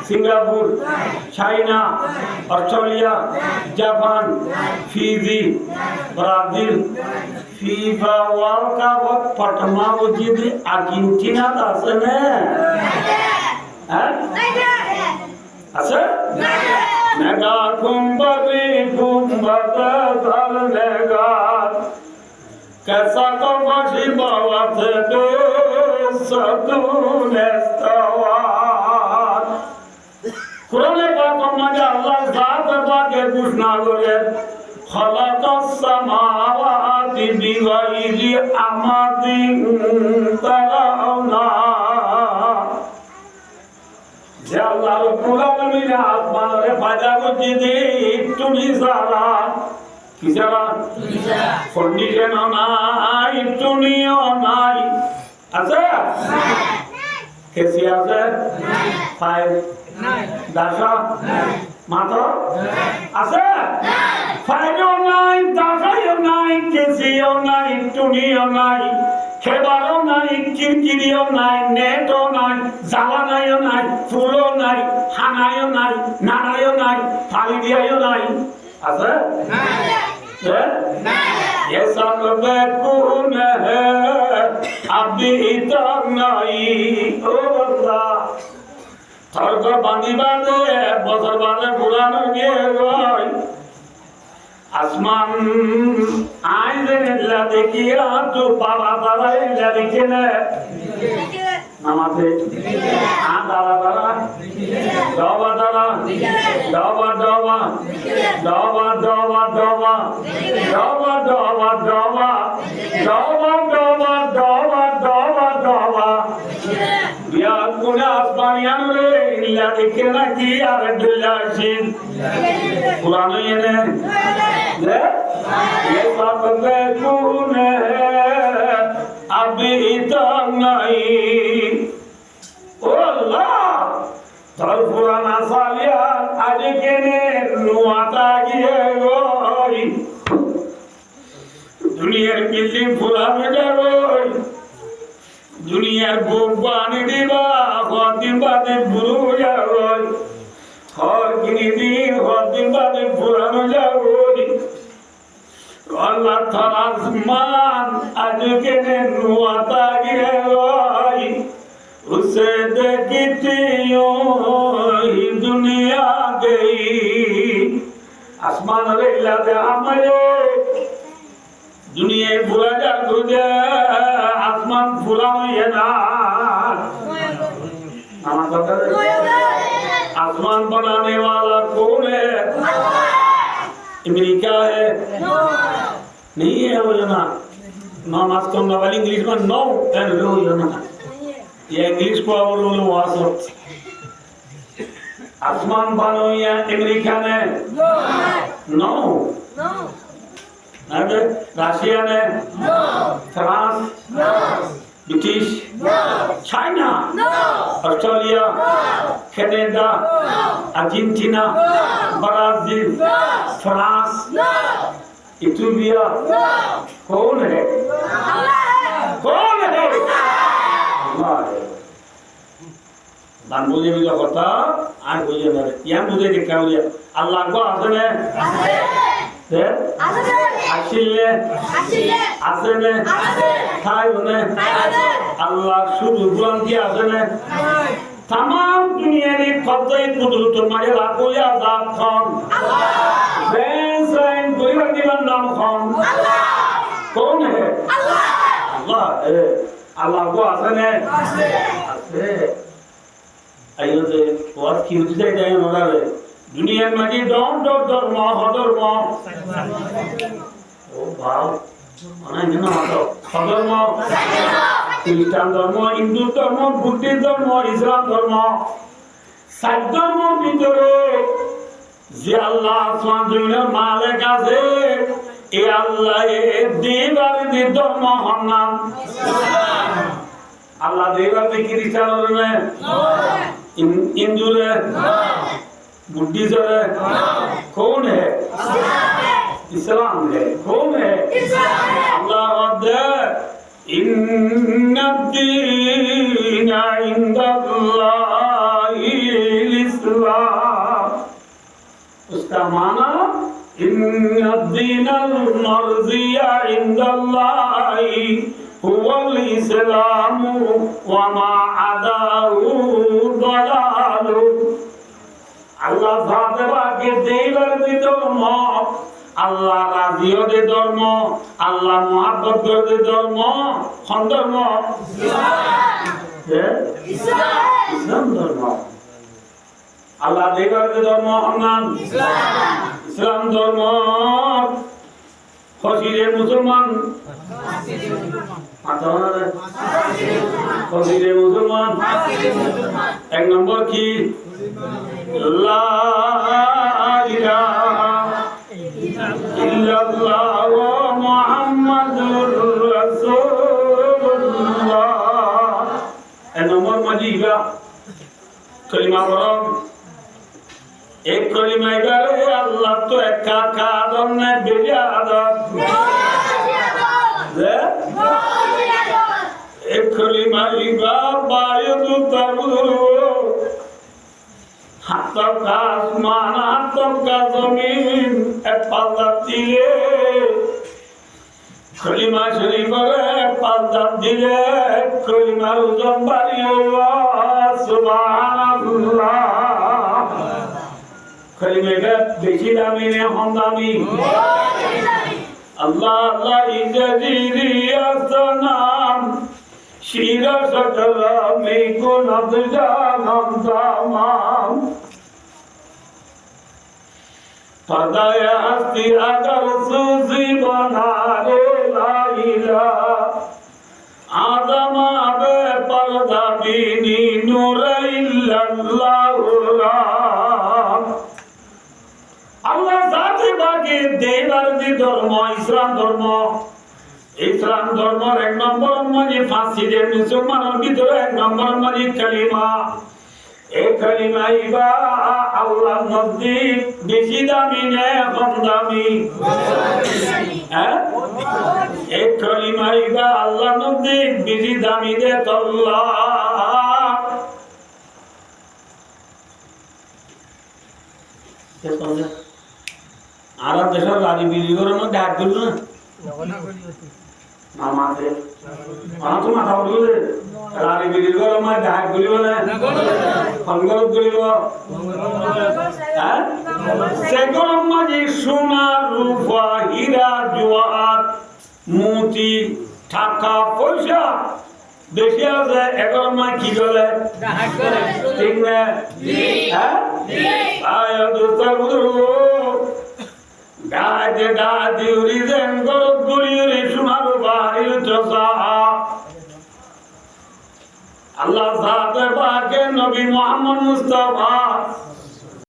Singapore, China, Australia, Japan, Fiji, Brazil, FIFA World কাপত প্রথমা বুঝিয়ে আর্জেন্টিনাত আছে না? হ্যাঁ আছে? মেগা কুম্ভরি কুম্ভতে ধর মেগা कैसा तो बशी बात दे सतूने स्तवार कुराने पाक में अल्लाह जात बाके घोषणा करे खलक समावाति बिगैरि आमादिन तराउना जे अल्लाह कुरान में आसमान रे फायदा को दी तुनी सारा किसारा कंडीशन নাই টুনিও নাই আছে কেসি আছে ফাইভ দাসা মাত্র আছে ফাইভও নাই দাসাও নাই কেসিও নাই টুনিও নাই খেবারও নাই কিরকিরিও নাই নেটও নাই জ্বালানাইও নাই ফুলও নাই হানাইও নাই নাড়াইও নাই ফালি দিয়াইও নাই আছে ये सब बेकून है अभी तक नहीं ओ बंदा थर को बांधी बांधे बसर बांधे पुराना ये गई आसमान आए ला देखिया तो बाबा दादा ला देखे ने नमाज़े आ दादा दादा दवा दादा दवा दवा दवा दवा दवा दवा दवा दवा दवा दवा दवा दवा दवा या कुना आसमानियान रे इल्ला देखे ना कि यार दुल्ला शीन पुराना ये ने ये सब बेकून है अभी तक नहीं ओ अल्लाह तर पुराना सालिया आज के ने नुआता गिए गोई दुनियार बिल्डिंग पुराना जाओ दुनियार बोबानी दिवा दिन बादे बुरु जाओ और गिनी दिन दिन बादे पुराना जाओ अल्लाह ताला आसमान आज के ने नुआता गिए गोई उसे देखती ही दुनिया गई आसमान रे लादे हमारे दुनिया बुरा जा तुझे आसमान बुरा है ना आसमान बनाने वाला कौन है अमेरिका है नहीं है वो जना नाम आज कौन वाली इंग्लिश में नो एंड लो जना ये इंग्लिश को और लोग वासो आसमान बानो या अमेरिका ने नो अरे रशिया ने France British China Australia Canada Argentina Brazil France Ethiopia कौन है कौन है दान बुझे भी কথা আর বুঝে না ইয়াম বুঝে দেখা হইয়া আল্লাহ গো আছে না আছে আছে আসিলে আসিলে আছে না আছে খাই না আছে আল্লাহ শুধু গুণ কি আছে না तमाम दुनिया ने कब्जे कुदरत मारे लाखों आजाद खान अल्लाह वैसे कोई बंदीवान नाम खान अल्लाह कौन है अल्लाह अल्लाह है अल्लाह को आसन है आसे आइयो जे बहुत की उठे जाए मोरा रे दुनिया में जी डॉन धर्म हधर्म ओ भाव अना जनो हतो हधर्म খ্রিস্টান ধর্ম হিন্দু ধর্ম বুদ্ধিস্ট ধর্ম ইসলাম ধর্ম সাত ধর্মের ভিতরে যে আল্লাহ আসমান জমিনের মালিক আছে এই আল্লাহ দেবার যে ধর্ম হন নাম আল্লাহ দেবার যে খ্রিস্টান হলে হিন্দু রে बुद्धिस्ट है कौन है इस्लाम है कौन है अल्लाह इन्नद्दीन इंदल्लाहिल अल्लाह। उसका माना इन्ना दीनल मर्ज़िया इंदल्लाहि हुवल इस्लामु व मा अदाहु दलालु। আল্লাহ যাদেরকে দেইবার ধর্ম, আল্লাহ রাজিও দে ধর্ম, আল্লাহ মুহাব্বত দে ধর্ম, কোন ধর্ম? ইসলাম ধর্ম। আল্লাহ দেইবার ধর্ম নাম ইসলাম ধর্ম। ফসিলে মুসলমান, ফসিলে মুসলমান এক নম্বর কি? লা ইলাহা ইল্লাল্লাহ মুহাম্মাদুর রাসূলুল্লাহ। এক নম্বর মাজিবা কলিমা বলম। এক কলিমা ইবারে আল্লাহ তো একা কাদম নে বেজাদত। এক কলিমা ইবা বায়দু তাবুরু হাতক আসমান হাতক জমিন এক পাল্লা দিলে কলিমা শরীফরে পাল্লা দিলে কলিমার ওজন বাড়িয়ে সুবহানাল্লাহ। কলিমাটা বেশি দামি না কম দামি? আল্লাহ আল্লাহ ইজাজিরি আসনাম শিরা সকলা মে গুনাহ জানাম তামাম। পর্দায় হস্তি আগার সুজি বনারে লা ইলাহা আদম আবে পর্দা বিনি নূর ইল্লাল্লাহু। আল্লাহ জাতি বাকি দেবার দি ধর্ম ইসলাম ধর্ম। ইসলাম ধর্মের এক নম্বর মানে ফাঁসিদের মুসলমানের ভিতরে এক নম্বর মানে কালিমা। এই কালিমা ইবা আল্লাহর নজদিক বেশি দামি না কম দামি? হ্যাঁ, এই কালিমা ইবা আল্লাহর নজদিক বেশি দামি দে আল্লাহ। আর দেশের রাজি বিলিগরের মধ্যে হাত দিল না মামাতে আমার তো মাথা উঠবে রাজি বিলিগরের মধ্যে হাত গুলিব না ফঙ্গল গুলিব। হ্যাঁ, সেগুলোর মাঝে সোনা রূপা হীরা জোয়ার মোতি টাকা পয়সা বেশি আছে। এগুলোর মা কি বলে? ঠিক না? হ্যাঁ, আয় দোস্তা গায়ে গায়ে উড়িদেন গরব গুড়িয়ে সোনার বাড়ির চষা। আল্লাহ সাথে পাকে নবী মুহাম্মদ মুস্তাফা